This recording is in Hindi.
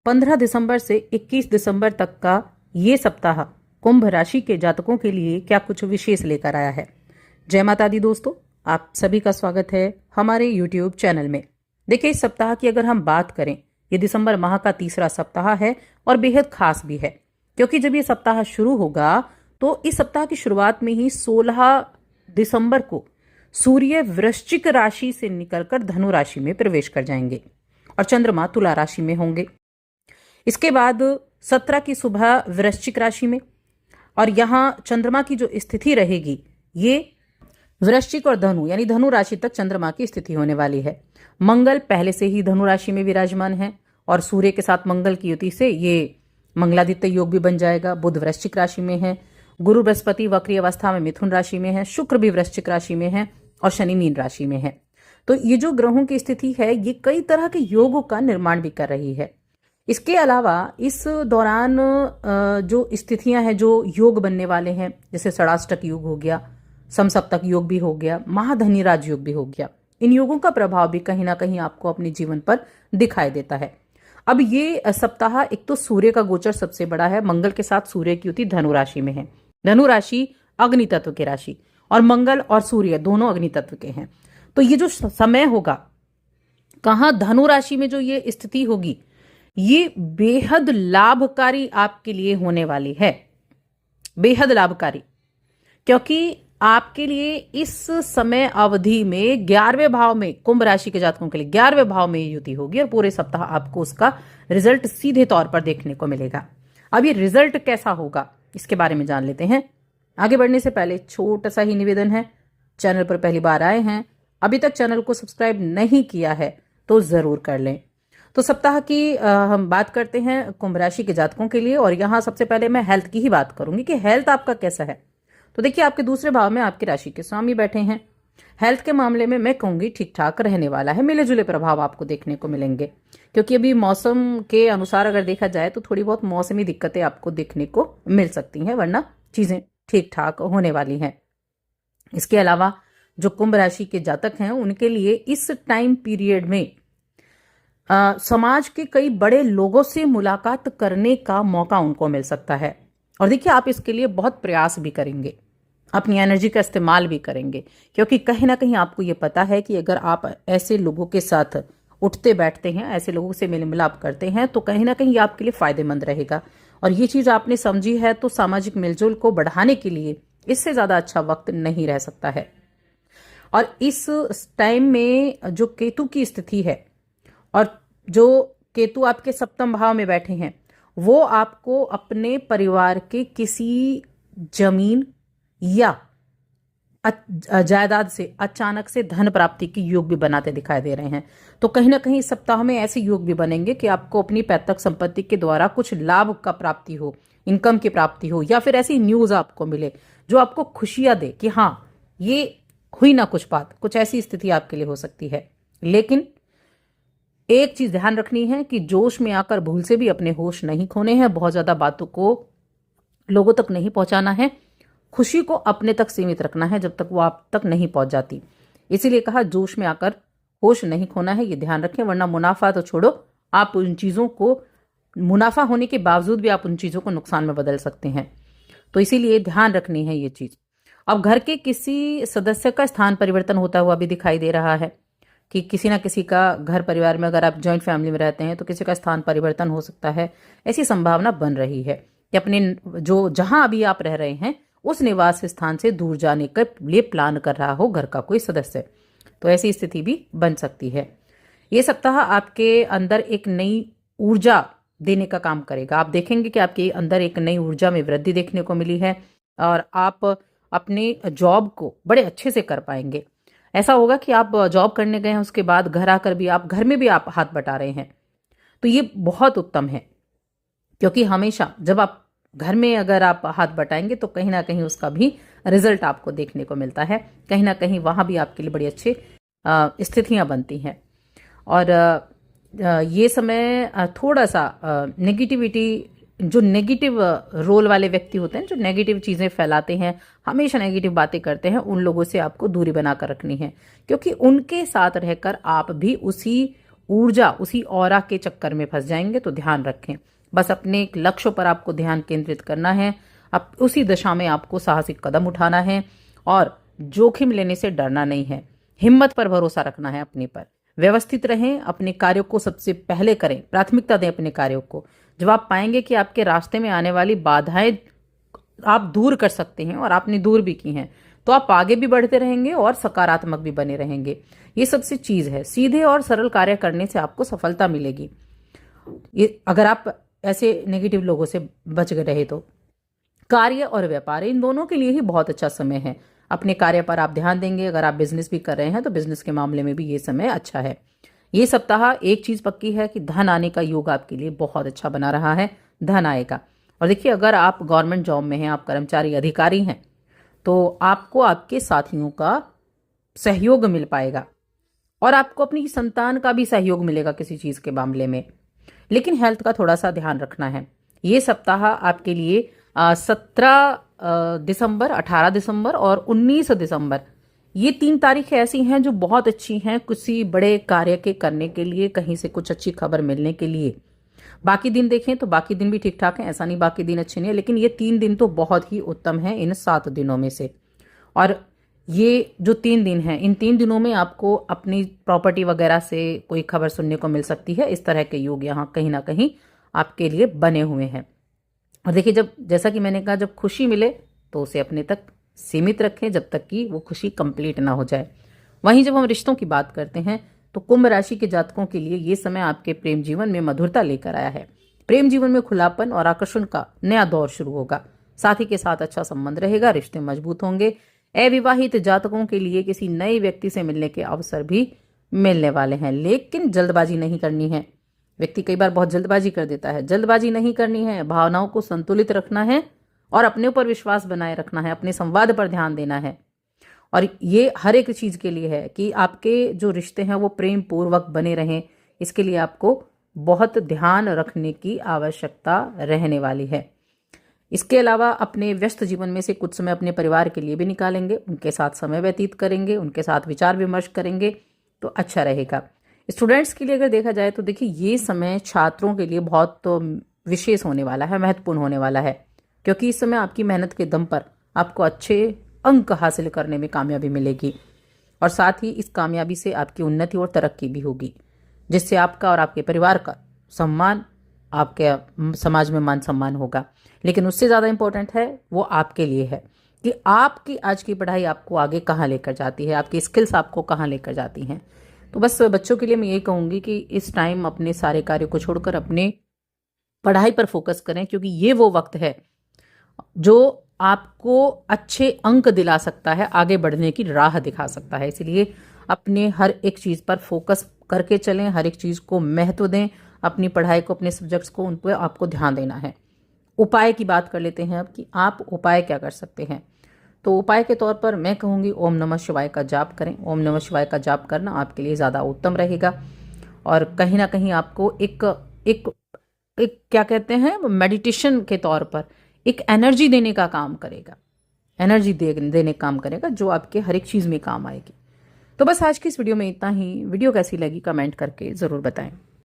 15 दिसंबर से 21 दिसंबर तक का ये सप्ताह कुंभ राशि के जातकों के लिए क्या कुछ विशेष लेकर आया है। जय माता दी दोस्तों, आप सभी का स्वागत है हमारे YouTube चैनल में। देखिए, इस सप्ताह की अगर हम बात करें, ये दिसंबर माह का तीसरा सप्ताह है और बेहद खास भी है, क्योंकि जब ये सप्ताह शुरू होगा तो इस सप्ताह की शुरुआत में ही 16 दिसंबर को सूर्य वृश्चिक राशि से निकलकर धनु राशि में प्रवेश कर जाएंगे और चंद्रमा तुला राशि में होंगे। इसके बाद 17 की सुबह वृश्चिक राशि में, और यहां चंद्रमा की जो स्थिति रहेगी ये वृश्चिक और धनु यानी धनु राशि तक चंद्रमा की स्थिति होने वाली है। मंगल पहले से ही धनु राशि में विराजमान है और सूर्य के साथ मंगल की युति से ये मंगलादित्य योग भी बन जाएगा। बुध वृश्चिक राशि में है, गुरु बृहस्पति वक्री अवस्था में मिथुन राशि में है, शुक्र भी वृश्चिक राशि में है और शनि मीन राशि में है। तो ये जो ग्रहों की स्थिति है ये कई तरह के योगों का निर्माण भी कर रही है। इसके अलावा इस दौरान जो स्थितियां हैं, जो योग बनने वाले हैं, जैसे षडाष्टक योग हो गया, समसप्तक योग भी हो गया, महाधनी राज योग भी हो गया, इन योगों का प्रभाव भी कहीं ना कहीं आपको अपने जीवन पर दिखाई देता है। अब ये सप्ताह, एक तो सूर्य का गोचर सबसे बड़ा है, मंगल के साथ सूर्य की युति धनु राशि में है। धनु राशि अग्नि तत्व की राशि और मंगल और सूर्य दोनों अग्नि तत्व के हैं। तो ये जो समय होगा, कहां धनु राशि में जो ये स्थिति होगी, ये बेहद लाभकारी आपके लिए होने वाली है, बेहद लाभकारी, क्योंकि आपके लिए इस समय अवधि में 11वें भाव में, कुंभ राशि के जातकों के लिए 11वें भाव में युति होगी और पूरे सप्ताह आपको उसका रिजल्ट सीधे तौर पर देखने को मिलेगा। अब ये रिजल्ट कैसा होगा इसके बारे में जान लेते हैं। आगे बढ़ने से पहले छोटा सा ही निवेदन है, चैनल पर पहली बार आए हैं, अभी तक चैनल को सब्सक्राइब नहीं किया है तो जरूर कर लें। तो सप्ताह की हम बात करते हैं कुंभ राशि के जातकों के लिए, और यहाँ सबसे पहले मैं हेल्थ की ही बात करूंगी कि हेल्थ आपका कैसा है। तो देखिए, आपके दूसरे भाव में आपकी राशि के स्वामी बैठे हैं। हेल्थ के मामले में मैं कहूंगी ठीक ठाक रहने वाला है, मिले जुले प्रभाव आपको देखने को मिलेंगे, क्योंकि अभी मौसम के अनुसार अगर देखा जाए तो थोड़ी बहुत मौसमी दिक्कतें आपको देखने को मिल सकती हैं, वरना चीजें ठीक ठाक होने वाली हैं। इसके अलावा जो कुंभ राशि के जातक हैं उनके लिए इस टाइम पीरियड में समाज के कई बड़े लोगों से मुलाकात करने का मौका उनको मिल सकता है। और देखिए, आप इसके लिए बहुत प्रयास भी करेंगे, अपनी एनर्जी का इस्तेमाल भी करेंगे, क्योंकि कहीं ना कहीं आपको ये पता है कि अगर आप ऐसे लोगों के साथ उठते बैठते हैं, ऐसे लोगों से मेल मिलाप करते हैं, तो कहीं ना कहीं आपके लिए फायदेमंद रहेगा। और ये चीज आपने समझी है तो सामाजिक मिलजुल को बढ़ाने के लिए इससे ज्यादा अच्छा वक्त नहीं रह सकता है। और इस टाइम में जो केतु की स्थिति है, और जो केतु आपके सप्तम भाव में बैठे हैं, वो आपको अपने परिवार के किसी जमीन या जायदाद से अचानक से धन प्राप्ति की योग भी बनाते दिखाई दे रहे हैं। तो कहीं ना कहीं इस सप्ताह में ऐसे योग भी बनेंगे कि आपको अपनी पैतृक संपत्ति के द्वारा कुछ लाभ का प्राप्ति हो, इनकम की प्राप्ति हो, या फिर ऐसी न्यूज आपको मिले जो आपको खुशियां दे कि हाँ ये हुई ना कुछ बात, कुछ ऐसी स्थिति आपके लिए हो सकती है। लेकिन एक चीज ध्यान रखनी है कि जोश में आकर भूल से भी अपने होश नहीं खोने हैं, बहुत ज्यादा बातों को लोगों तक नहीं पहुंचाना है, खुशी को अपने तक सीमित रखना है जब तक वो आप तक नहीं पहुंच जाती। इसीलिए कहा, जोश में आकर होश नहीं खोना है, ये ध्यान रखें, वरना मुनाफा तो छोड़ो, आप उन चीजों को, मुनाफा होने के बावजूद भी आप उन चीजों को नुकसान में बदल सकते हैं। तो इसीलिए ध्यान रखनी है ये चीज। अब घर के किसी सदस्य का स्थान परिवर्तन होता हुआ भी दिखाई दे रहा है कि किसी ना किसी का घर परिवार में, अगर आप जॉइंट फैमिली में रहते हैं तो किसी का स्थान परिवर्तन हो सकता है। ऐसी संभावना बन रही है कि अपने जो जहां अभी आप रह रहे हैं उस निवास स्थान से दूर जाने के लिए प्लान कर रहा हो घर का कोई सदस्य, तो ऐसी स्थिति भी बन सकती है। ये सप्ताह आपके अंदर एक नई ऊर्जा देने का काम करेगा। आप देखेंगे कि आपके अंदर एक नई ऊर्जा में वृद्धि देखने को मिली है और आप अपने जॉब को बड़े अच्छे से कर पाएंगे। ऐसा होगा कि आप जॉब करने गए हैं, उसके बाद घर आकर भी आप घर में भी आप हाथ बटा रहे हैं, तो ये बहुत उत्तम है, क्योंकि हमेशा जब आप घर में अगर आप हाथ बटाएंगे तो कहीं ना कहीं उसका भी रिजल्ट आपको देखने को मिलता है, कहीं ना कहीं वहां भी आपके लिए बड़ी अच्छी स्थितियां बनती हैं। और ये समय थोड़ा सा नेगेटिविटी, जो नेगेटिव रोल वाले व्यक्ति होते हैं, जो नेगेटिव चीजें फैलाते हैं, हमेशा नेगेटिव बातें करते हैं, उन लोगों से आपको दूरी बनाकर रखनी है, क्योंकि उनके साथ रहकर आप भी उसी ऊर्जा उसी ऑरा के चक्कर में फंस जाएंगे। तो ध्यान रखें, बस अपने एक लक्ष्य पर आपको ध्यान केंद्रित करना है। अब उसी दिशा में आपको साहसिक कदम उठाना है और जोखिम लेने से डरना नहीं है। हिम्मत पर भरोसा रखना है, अपने पर व्यवस्थित रहें, अपने कार्यों को सबसे पहले करें, प्राथमिकता दें अपने कार्यों को। जब आप पाएंगे कि आपके रास्ते में आने वाली बाधाएं आप दूर कर सकते हैं और आपने दूर भी की हैं, तो आप आगे भी बढ़ते रहेंगे और सकारात्मक भी बने रहेंगे। ये सबसे चीज है, सीधे और सरल कार्य करने से आपको सफलता मिलेगी। ये अगर आप ऐसे नेगेटिव लोगों से बच गए रहे तो कार्य और व्यापार इन दोनों के लिए ही बहुत अच्छा समय है। अपने कार्य पर आप ध्यान देंगे। अगर आप बिजनेस भी कर रहे हैं तो बिजनेस के मामले में भी ये समय अच्छा है। ये सप्ताह एक चीज पक्की है कि धन आने का योग आपके लिए बहुत अच्छा बना रहा है, धन आएगा। और देखिए, अगर आप गवर्नमेंट जॉब में हैं, आप कर्मचारी अधिकारी हैं, तो आपको आपके साथियों का सहयोग मिल पाएगा और आपको अपनी संतान का भी सहयोग मिलेगा किसी चीज के मामले में। लेकिन हेल्थ का थोड़ा सा ध्यान रखना है। ये सप्ताह आपके लिए 17 दिसंबर, 18 दिसंबर और 19 दिसंबर, ये 3 तारीखें ऐसी हैं जो बहुत अच्छी हैं किसी बड़े कार्य के करने के लिए, कहीं से कुछ अच्छी खबर मिलने के लिए। बाकी दिन देखें तो बाकी दिन भी ठीक ठाक हैं, ऐसा नहीं बाकी दिन अच्छे नहीं है, लेकिन ये 3 दिन तो बहुत ही उत्तम है इन 7 दिनों में से। और ये जो 3 दिन हैं, इन 3 दिनों में आपको अपनी प्रॉपर्टी वगैरह से कोई खबर सुनने को मिल सकती है। इस तरह के योग यहाँ कहीं ना कहीं आपके लिए बने हुए हैं। और देखिए, जैसा कि मैंने कहा, जब खुशी मिले तो उसे अपने तक सीमित रखें जब तक कि वो खुशी कंप्लीट ना हो जाए। वहीं जब हम रिश्तों की बात करते हैं तो कुंभ राशि के जातकों के लिए ये समय आपके प्रेम जीवन में मधुरता लेकर आया है। प्रेम जीवन में खुलापन और आकर्षण का नया दौर शुरू होगा। साथी के साथ अच्छा संबंध रहेगा, रिश्ते मजबूत होंगे। अविवाहित जातकों के लिए किसी नए व्यक्ति से मिलने के अवसर भी मिलने वाले हैं, लेकिन जल्दबाजी नहीं करनी है। व्यक्ति कई बार बहुत जल्दबाजी कर देता है, जल्दबाजी नहीं करनी है। भावनाओं को संतुलित रखना है और अपने ऊपर विश्वास बनाए रखना है, अपने संवाद पर ध्यान देना है। और ये हर एक चीज के लिए है कि आपके जो रिश्ते हैं वो प्रेम पूर्वक बने रहें। इसके लिए आपको बहुत ध्यान रखने की आवश्यकता रहने वाली है। इसके अलावा अपने व्यस्त जीवन में से कुछ समय अपने परिवार के लिए भी निकालेंगे, उनके साथ समय व्यतीत करेंगे, उनके साथ विचार विमर्श करेंगे तो अच्छा रहेगा। स्टूडेंट्स के लिए अगर देखा जाए तो देखिए, ये समय छात्रों के लिए बहुत विशेष होने वाला है, महत्वपूर्ण होने वाला है, क्योंकि इस समय आपकी मेहनत के दम पर आपको अच्छे अंक हासिल करने में कामयाबी मिलेगी और साथ ही इस कामयाबी से आपकी उन्नति और तरक्की भी होगी, जिससे आपका और आपके परिवार का सम्मान, आपके समाज में मान सम्मान होगा। लेकिन उससे ज़्यादा इम्पोर्टेंट है वो आपके लिए है कि आपकी आज की पढ़ाई आपको आगे कहाँ लेकर जाती है, आपकी स्किल्स आपको कहाँ लेकर जाती हैं। तो बस बच्चों के लिए मैं यही कहूँगी कि इस टाइम अपने सारे कार्यों को छोड़कर अपने पढ़ाई पर फोकस करें, क्योंकि ये वो वक्त है जो आपको अच्छे अंक दिला सकता है, आगे बढ़ने की राह दिखा सकता है। इसलिए अपने हर एक चीज़ पर फोकस करके चलें, हर एक चीज़ को महत्व दें, अपनी पढ़ाई को, अपने सब्जेक्ट्स को, उन पर आपको ध्यान देना है। उपाय की बात कर लेते हैं अब कि आप उपाय क्या कर सकते हैं। तो उपाय के तौर पर मैं कहूँगी ओम नमः शिवाय का जाप करें। ओम नमः शिवाय का जाप करना आपके लिए ज़्यादा उत्तम रहेगा और कहीं ना कहीं आपको एक एक एक क्या कहते हैं, मेडिटेशन के तौर पर एक एनर्जी देने का काम करेगा, एनर्जी देने का काम करेगा जो आपके हर एक चीज़ में काम आएगी। तो बस आज की इस वीडियो में इतना ही। वीडियो कैसी लगी कमेंट करके ज़रूर बताएं।